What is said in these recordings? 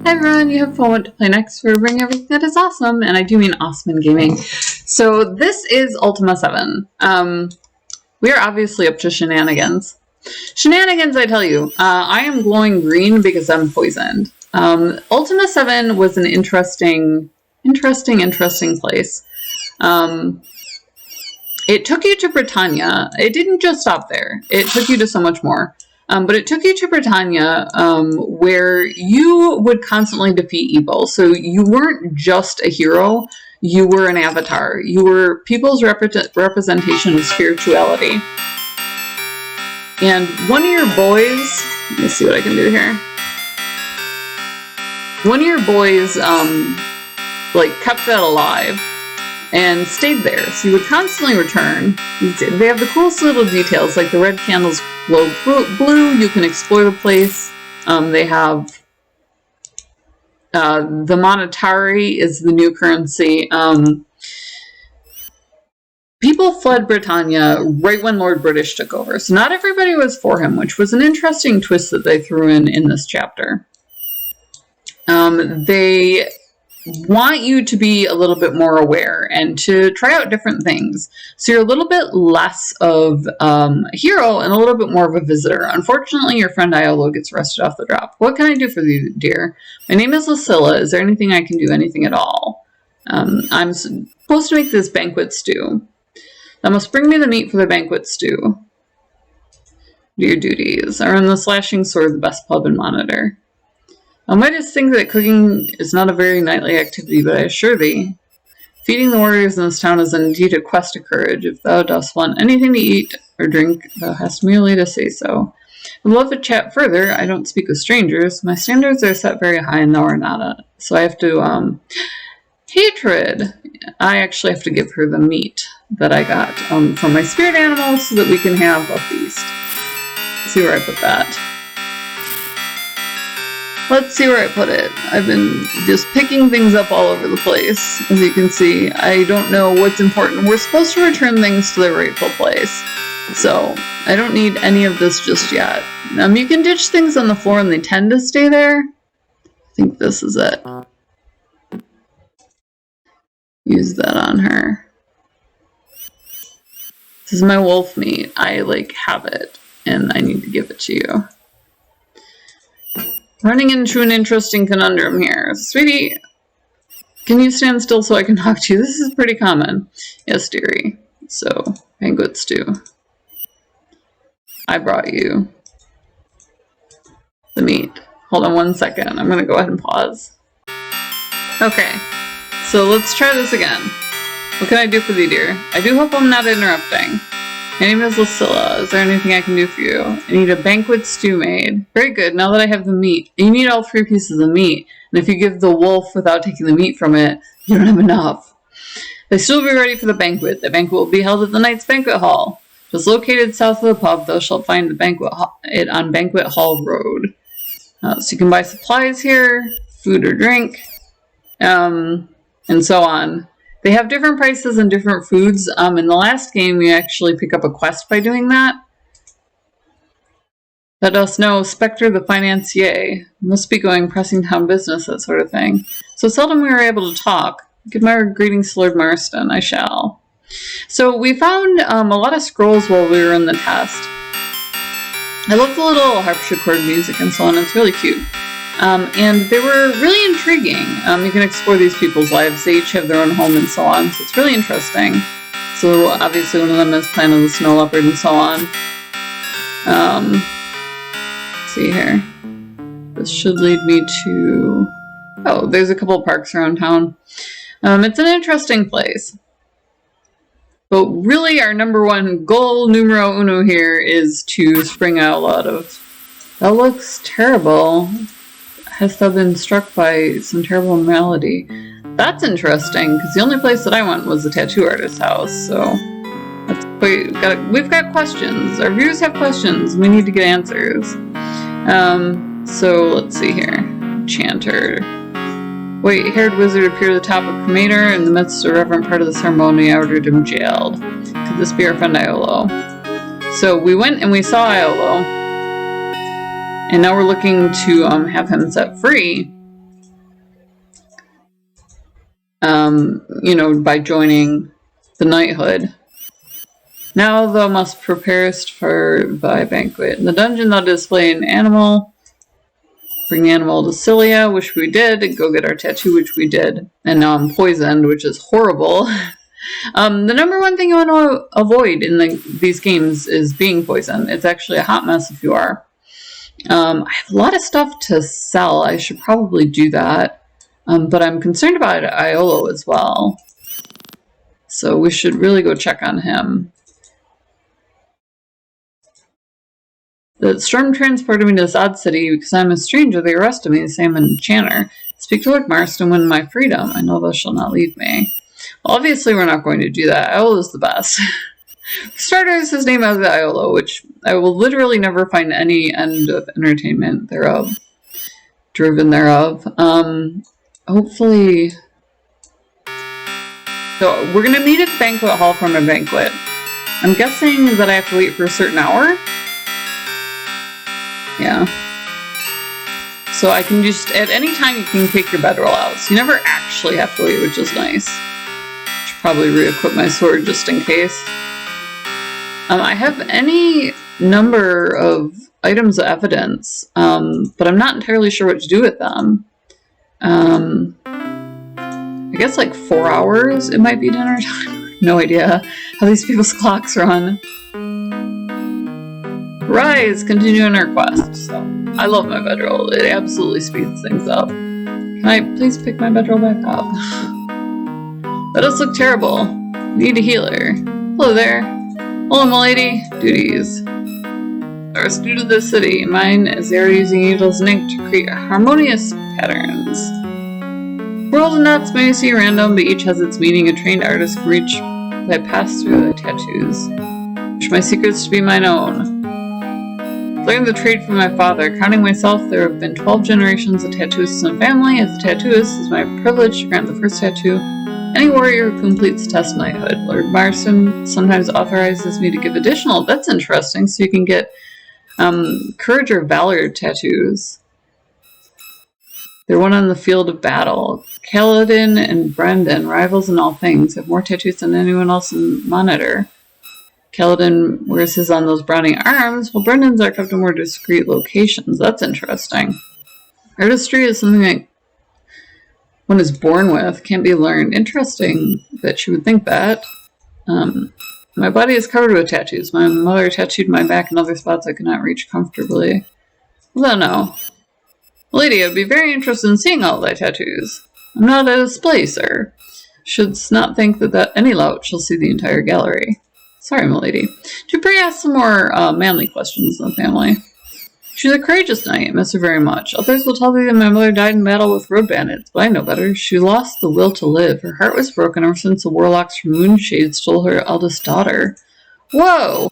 Hi everyone, you have fun to play next. We're bringing everything that is awesome, and I do mean awesome in gaming. So this is Ultima 7. We are obviously up to shenanigans. Shenanigans, I tell you. I am glowing green because I'm poisoned. Ultima 7 was an interesting place. It took you to Britannia. It didn't just stop there. It took you to so much more. But it took you to Britannia, where you would constantly defeat evil. So you weren't just a hero, you were an avatar. You were people's representation of spirituality. And one of your boys, let me see what I can do here. One of your boys, kept that alive and stayed there. So you would constantly return. They have the coolest little details, like the red candles glow blue. You can explore the place. They have the monetary is the new currency. People fled Britannia right when Lord British took over. So not everybody was for him, which was an interesting twist that they threw in this chapter. They want you to be a little bit more aware and to try out different things. So you're a little bit less of a hero and a little bit more of a visitor. Unfortunately, your friend Iolo gets arrested off the drop. What can I do for you, dear? My name is Lucilla. Is there anything I can do? Anything at all? I'm supposed to make this banquet stew. Thou must bring me the meat for the banquet stew. Do your duties. I run the slashing sword, the best pub and monitor. I might just think that cooking is not a very knightly activity, but I assure thee, feeding the warriors in this town is indeed a quest of courage. If thou dost want anything to eat or drink, thou hast merely to say so. I would love to chat further. I don't speak with strangers. My standards are set very high, and thou art not. So I have to, hatred. I actually have to give her the meat that I got from my spirit animals so that we can have a feast. Let's see where I put that. Let's see where I put it. I've been just picking things up all over the place, as you can see. I don't know what's important. We're supposed to return things to their rightful place, so I don't need any of this just yet. You can ditch things on the floor and they tend to stay there. I think this is it. Use that on her. This is my wolf meat. I, have it, and I need to give it to you. Running into an interesting conundrum here. Sweetie, can you stand still so I can talk to you? This is pretty common. Yes, dearie. So, banquet stew. I brought you the meat. Hold on one second. I'm going to go ahead and pause. Okay, so let's try this again. What can I do for thee, dear? I do hope I'm not interrupting. My name is Lucilla. Is there anything I can do for you? I need a banquet stew made. Very good. Now that I have the meat. You need all 3 pieces of meat. And if you give the wolf without taking the meat from it, you don't have enough. They still be ready for the banquet. The banquet will be held at the Knight's Banquet Hall. It is located south of the pub. Thou shalt find it on Banquet Hall Road. So you can buy supplies here, food or drink, and so on. They have different prices and different foods. In the last game, you actually pick up a quest by doing that. Let us know, Spectre the financier. Must be going pressing town business, that sort of thing. So seldom we are able to talk. Give my greetings to Lord Marston. I shall. So we found a lot of scrolls while we were in the test. I love the little harpsichord music and so on. It's really cute. And they were really intriguing. You can explore these people's lives. They each have their own home and so on. So it's really interesting. So obviously one of them is Planet of the Snow Leopard and so on. Let's see here. This should lead me to... Oh, there's a couple of parks around town. It's an interesting place. But really our number one goal, numero uno here, is to spring out a lot of... That looks terrible. Hast thou been struck by some terrible malady? That's interesting, because the only place that I went was the tattoo artist's house, so... We've got questions. Our viewers have questions. We need to get answers. So, let's see here. Enchanter. White-haired wizard appeared at the top of Cremator. In the midst of a reverent part of the ceremony, I ordered him jailed. Could this be our friend Iolo? So, we went and we saw Iolo. And now we're looking to have him set free. by joining the knighthood. Now thou must preparest for thy banquet. In the dungeon thou display an animal. Bring the animal to Cilia, which we did. Go get our tattoo, which we did. And now I'm poisoned, which is horrible. The number one thing you want to avoid in these games is being poisoned. It's actually a hot mess if you are. I have a lot of stuff to sell. I should probably do that. But I'm concerned about Iolo as well. So we should really go check on him. The storm transported me to this odd city because I'm a stranger. They arrested me, say I'm an enchanter. Speak to Lord Marston, win my freedom. I know thou shalt not leave me. Well, obviously we're not going to do that. Iolo is the best. For starters, his name is Iolo, which I will literally never find any end of entertainment thereof. Driven thereof. Hopefully... So, we're going to meet at the banquet hall for my banquet. I'm guessing that I have to wait for a certain hour. Yeah. So I can just, at any time you can take your bedroll out. So you never actually have to wait, which is nice. Should probably re-equip my sword just in case. I have any number of items of evidence, but I'm not entirely sure what to do with them. I guess like 4 hours it might be dinner time. No idea how these people's clocks run. Rise, continuing our quest. So, I love my bedroll. It absolutely speeds things up. Can I please pick my bedroll back up? That does look terrible. Need a healer. Hello there. Hello, milady. Duties. Are due to the city. Mine is they are using needles and ink to create harmonious patterns. World and nuts may seem random, but each has its meaning. A trained artist can reach as I pass through the tattoos. Wish my secrets to be mine own. Learned the trade from my father. Counting myself, there have been 12 generations of tattooists in the family. As a tattooist, it's my privilege to grant the first tattoo any warrior who completes test knighthood. Lord Marston sometimes authorizes me to give additional. That's interesting. So you can get courage or valor tattoos. They're one on the field of battle. Kaladin and Brendan, rivals in all things, have more tattoos than anyone else in Monitor. Kaladin wears his on those browning arms, while Brendan's are kept in more discreet locations. That's interesting. Artistry is something that one is born with, can't be learned. Interesting that she would think that. My body is covered with tattoos. My mother tattooed my back and other spots I could not reach comfortably. Well, no. Lady, I'd be very interested in seeing all thy tattoos. I'm not at a display, sir. Shouldst not think that any lout shall see the entire gallery. Sorry, milady. Do pray ask some more manly questions in the family. She's a courageous knight, miss her very much. Others will tell thee that my mother died in battle with road bandits, but I know better. She lost the will to live. Her heart was broken ever since the warlocks from Moonshade stole her eldest daughter. Whoa!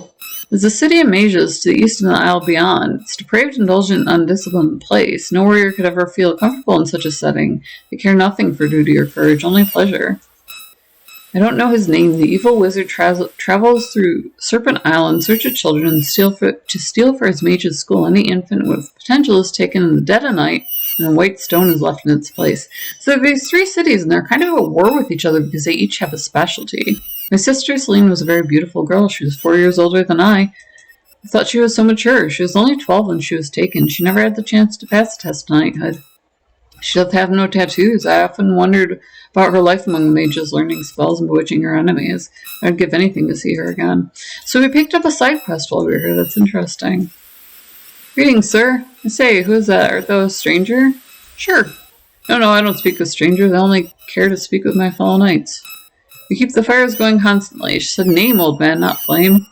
There's a city of mages to the east of the isle beyond. It's a depraved, indulgent, undisciplined place. No warrior could ever feel comfortable in such a setting. They care nothing for duty or courage, only pleasure. I don't know his name. The evil wizard travels through Serpent Isle in search of children and steal for his mage's school. Any infant with potential is taken in the dead of night, and a white stone is left in its place. So there are these 3 cities, and they're kind of at war with each other because they each have a specialty. My sister Celine was a very beautiful girl. She was 4 years older than I. I thought she was so mature. She was only 12 when she was taken. She never had the chance to pass the test of knighthood. She doth have no tattoos. I often wondered about her life among the mages, learning spells and bewitching her enemies. I'd give anything to see her again. So we picked up a side quest while we were here. That's interesting. Greetings, sir. I say, who is that? Art thou a stranger? Sure. No, I don't speak with strangers. I only care to speak with my fellow knights. We keep the fires going constantly. She said, name, old man, not flame.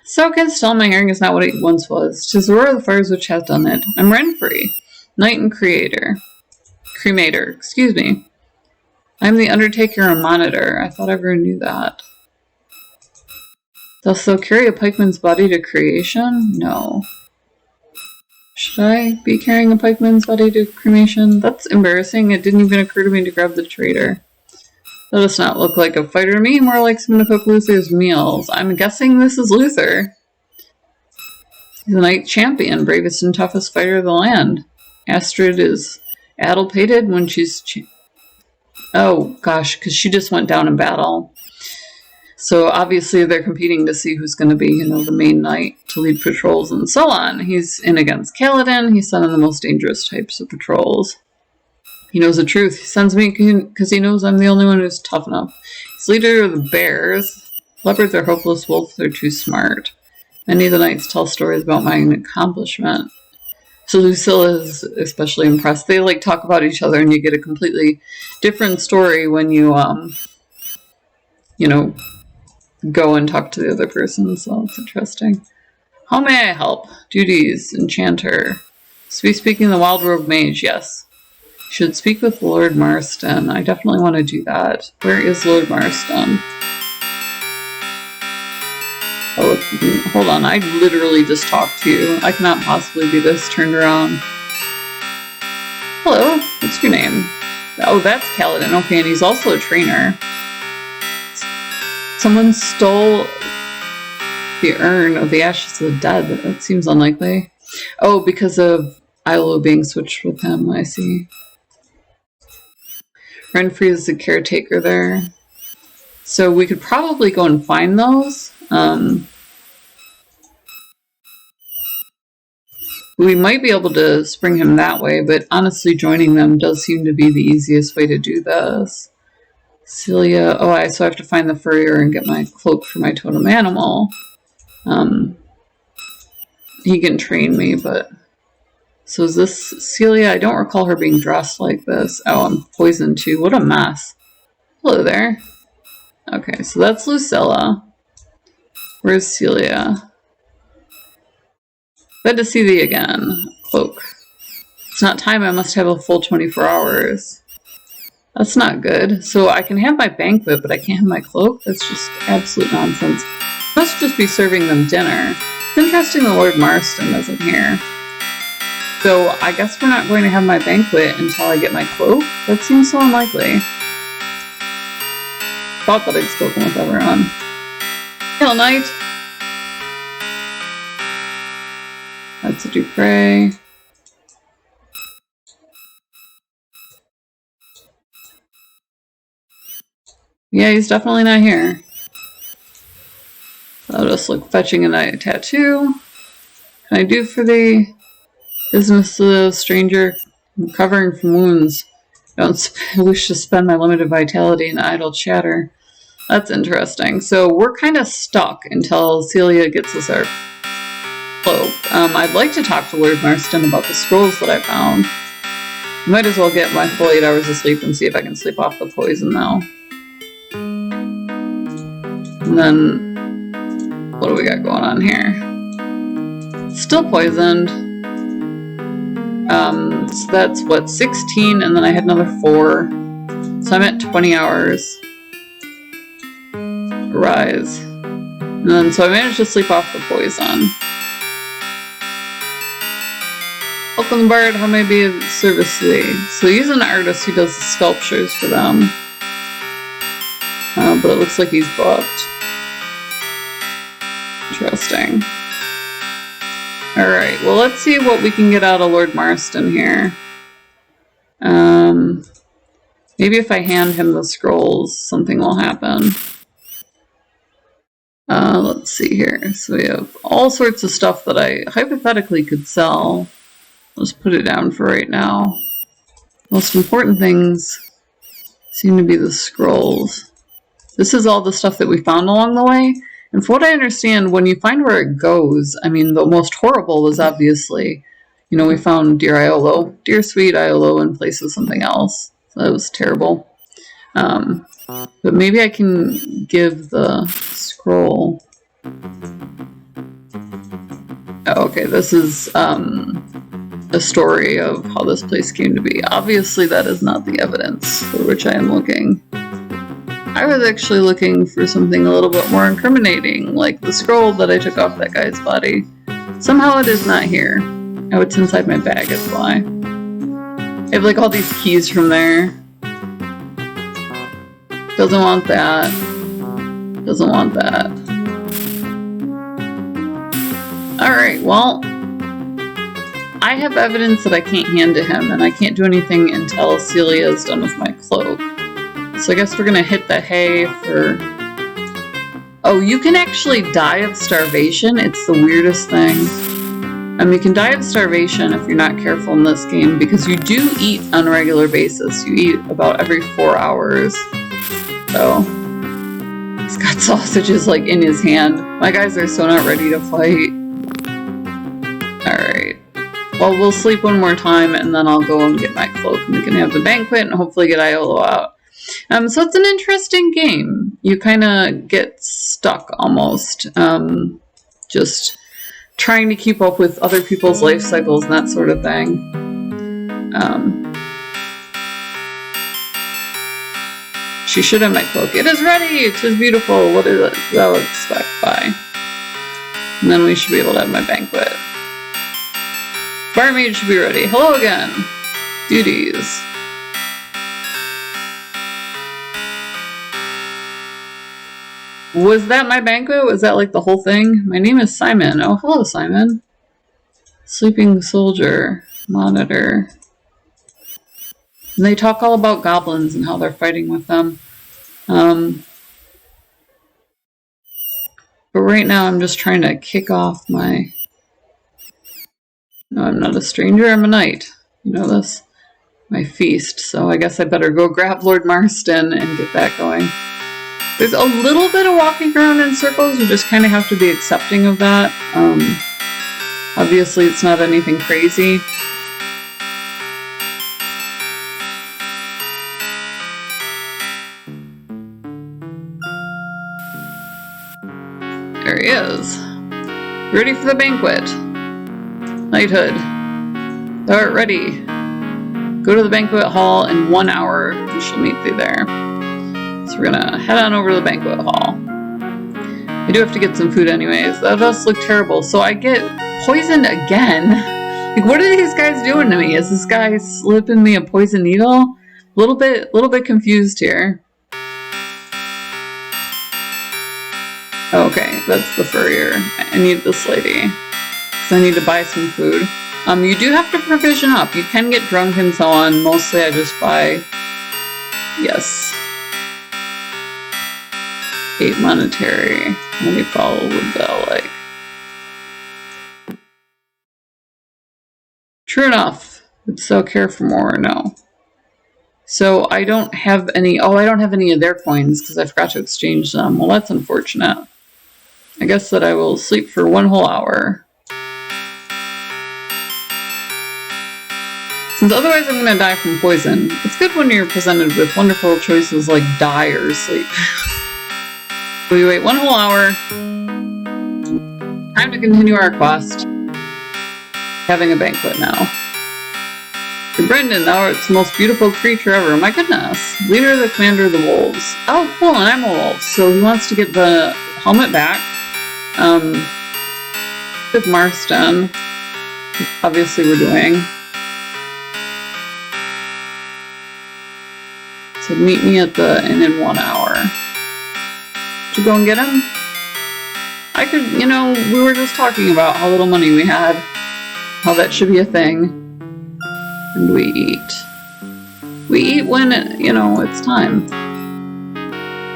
So canst tell my hearing is not what it once was. 'Tis the roar of the fires which hath done it. I'm Renfrey, knight and cremator, excuse me. I'm the undertaker and monitor. I thought everyone knew that. Dost thou carry a pikeman's body to creation? No. Should I be carrying a pikeman's body to cremation? That's embarrassing. It didn't even occur to me to grab the traitor. That does not look like a fighter to me, more like someone to cook Luther's meals. I'm guessing this is Luther. He's the knight champion, bravest and toughest fighter of the land. Astrid is addle-pated when she's Oh, gosh, because she just went down in battle. So obviously they're competing to see who's going to be, you know, the main knight to lead patrols and so on. He's in against Kaladin. He's sending the most dangerous types of patrols. He knows the truth. He sends me because he knows I'm the only one who's tough enough. He's leader of the bears. Leopards are hopeless. Wolves are too smart. Many of the knights tell stories about my accomplishment. So Lucilla is especially impressed. They like talk about each other, and you get a completely different story when you you know, go and talk to the other person. So it's interesting. How may I help? Duties, enchanter. To be speaking the wild rogue mage, yes. Should speak with Lord Marston. I definitely want to do that. Where is Lord Marston? Oh, hold on. I literally just talked to you. I cannot possibly be this turned around. Hello. What's your name? Oh, that's Kaladin. Okay, and he's also a trainer. Someone stole the urn of the ashes of the dead. That seems unlikely. Oh, because of Ilo being switched with him. I see. Renfrey is the caretaker there. So we could probably go and find those. We might be able to spring him that way, but honestly joining them does seem to be the easiest way to do this. Celia, so I have to find the furrier and get my cloak for my totem animal. He can train me, but... So is this Celia? I don't recall her being dressed like this. Oh, I'm poisoned too. What a mess. Hello there. Okay, so that's Lucilla. Where's Celia? Glad to see thee again. Cloak. It's not time. I must have a full 24 hours. That's not good. So I can have my banquet, but I can't have my cloak? That's just absolute nonsense. Must just be serving them dinner. It's interesting the Lord Marston isn't here. So I guess we're not going to have my banquet until I get my cloak? That seems so unlikely. Thought that I'd spoken with everyone. Hail, knight! That's a Dupre. Yeah, he's definitely not here. I'll just look fetching a knight tattoo. Can I do for the business of the stranger? I'm recovering from wounds. I don't wish to spend my limited vitality in idle chatter. That's interesting. So we're kind of stuck until Celia gets us our cloak. I'd like to talk to Lord Marston about the scrolls that I found. Might as well get my full 8 hours of sleep and see if I can sleep off the poison now. And then, what do we got going on here? Still poisoned. So that's what, 16, and then I had another 4. So I'm at 20 hours. Rise. And then, so I managed to sleep off the poison. Welcome, Bard. How may I be of service to thee? So he's an artist who does the sculptures for them. But it looks like he's booked. Interesting. Alright, well let's see what we can get out of Lord Marston here. Maybe if I hand him the scrolls, something will happen. Let's see here. So we have all sorts of stuff that I hypothetically could sell. Let's put it down for right now. Most important things seem to be the scrolls. This is all the stuff that we found along the way. And from what I understand, when you find where it goes, I mean, the most horrible was obviously, you know, we found Dear Iolo, Dear Sweet Iolo in place of something else. So that was terrible. But maybe I can give the scroll. Oh, okay, this is a story of how this place came to be. Obviously, that is not the evidence for which I am looking. I was actually looking for something a little bit more incriminating, like the scroll that I took off that guy's body. Somehow it is not here. Oh, it's inside my bag, that's why. I have like all these keys from there. Doesn't want that. Doesn't want that. Alright, well, I have evidence that I can't hand to him, and I can't do anything until Celia is done with my cloak. So I guess we're gonna hit the hay for... Oh, you can actually die of starvation. It's the weirdest thing. You can die of starvation if you're not careful in this game, because you do eat on a regular basis. You eat about every 4 hours. So, he's got sausages like in his hand. My guys are so not ready to fight. Alright. Well, we'll sleep one more time and then I'll go and get my cloak and we can have the banquet and hopefully get Iolo out. So it's an interesting game. You kind of get stuck almost. Just trying to keep up with other people's life cycles and that sort of thing. She should have my cloak. It is ready! It is beautiful. What is it thou expect by? And then we should be able to have my banquet. Barmaid should be ready. Hello again. Duties. Was that my banquet? Was that like the whole thing? My name is Simon. Oh, hello, Simon. Sleeping soldier. Monitor. And they talk all about goblins and how they're fighting with them. But right now I'm just trying to kick off my... No, I'm not a stranger, I'm a knight. You know this? My feast. So I guess I better go grab Lord Marston and get that going. There's a little bit of walking around in circles. You just kind of have to be accepting of that. Obviously, it's not anything crazy. There he is. Ready for the banquet. Knighthood. Thou art ready. Go to the banquet hall in 1 hour. We shall meet thee there. So we're gonna head on over to the banquet hall. I do have to get some food anyways. That does look terrible. So I get poisoned again. Like, what are these guys doing to me? Is this guy slipping me a poison needle? Little bit confused here. Okay, that's the furrier. I need this lady. Because I need to buy some food. You do have to provision up. You can get drunk and so on. Mostly I just buy... Yes. 8 monetary. Let me follow with that, like... True enough. Would sell care for more? No. So I don't have any... Oh, I don't have any of their coins because I forgot to exchange them. Well, that's unfortunate. I guess that I will sleep for 1 whole hour. Since otherwise I'm going to die from poison. It's good when you're presented with wonderful choices like die or sleep. We wait 1 whole hour. Time to continue our quest. Having a banquet now. To Brendan, thou art the most beautiful creature ever. My goodness. Leader of the commander of the wolves. Oh, cool, and I'm a wolf. So he wants to get the helmet back. With Marston. Obviously we're doing. So meet me at the inn in 1 hour. To go and get him? I could, you know, we were just talking about how little money we had. How that should be a thing. And we eat. We eat when, you know, it's time.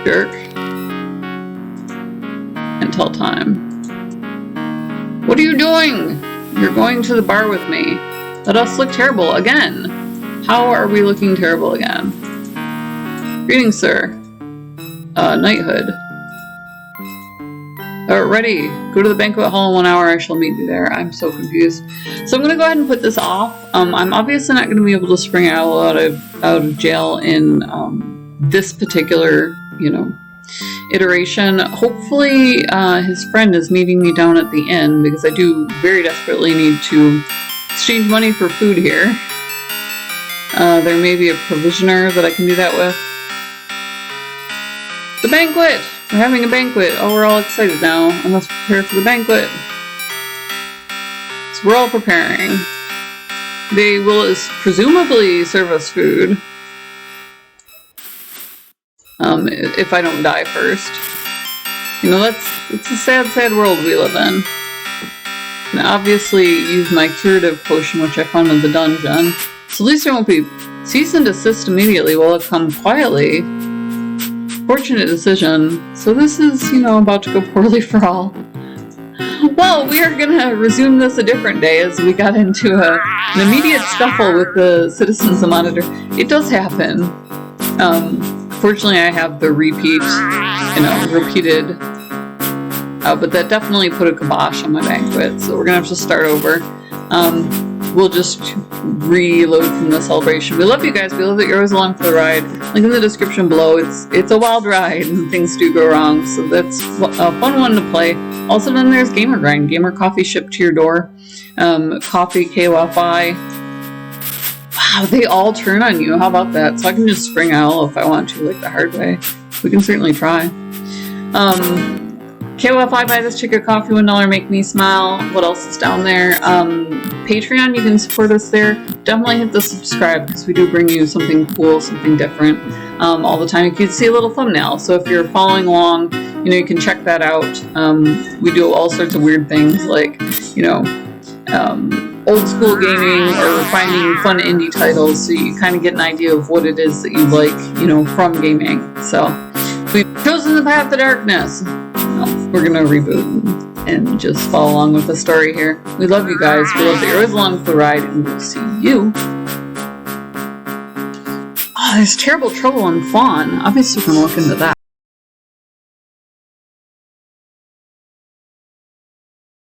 Jerk. Until time. What are you doing? You're going to the bar with me. Let us look terrible again. How are we looking terrible again? Greetings, sir. Knighthood. Ready. Go to the banquet hall in 1 hour. I shall meet you there. I'm so confused. So I'm going to go ahead and put this off. I'm obviously not going to be able to spring Owl out of jail in this particular, you know, iteration. Hopefully his friend is meeting me down at the inn because I do very desperately need to exchange money for food here. There may be a provisioner that I can do that with. The banquet! We're having a banquet. Oh, we're all excited now. I must prepare for the banquet. So we're all preparing. They will presumably serve us food. If I don't die first. You know, it's a sad, sad world we live in. And obviously use my curative potion, which I found in the dungeon. So at least there won't be cease and desist immediately. Will it come quietly? Fortunate decision. So this is, you know, about to go poorly for all. Well, we are going to resume this a different day as we got into an immediate scuffle with the citizens of Monitor. It does happen. Fortunately, I have the repeated, but that definitely put a kibosh on my banquet, so we're going to have to start over. We'll just reload from the celebration. We love you guys. We love that you're always along for the ride. Link in the description below. It's a wild ride and things do go wrong, so that's a fun one to play. Also, then there's Gamer Grind. Gamer coffee shipped to your door. Coffee, KYFI. Wow, they all turn on you. How about that? So I can just spring out if I want to, like the hard way. We can certainly try. KOFI, buy this chick a coffee, $1, make me smile. What else is down there? Patreon, you can support us there. Definitely hit the subscribe because we do bring you something cool, something different all the time. You can see a little thumbnail. So if you're following along, you know, you can check that out. We do all sorts of weird things like, you know, old school gaming or finding fun indie titles so you kind of get an idea of what it is that you like, you know, from gaming. So we've chosen the path of darkness. We're gonna reboot and just follow along with the story here. We love you guys. We love that you're always along for the ride, and we'll see you. Oh, there's terrible trouble on Fawn. Obviously, we're gonna look into that.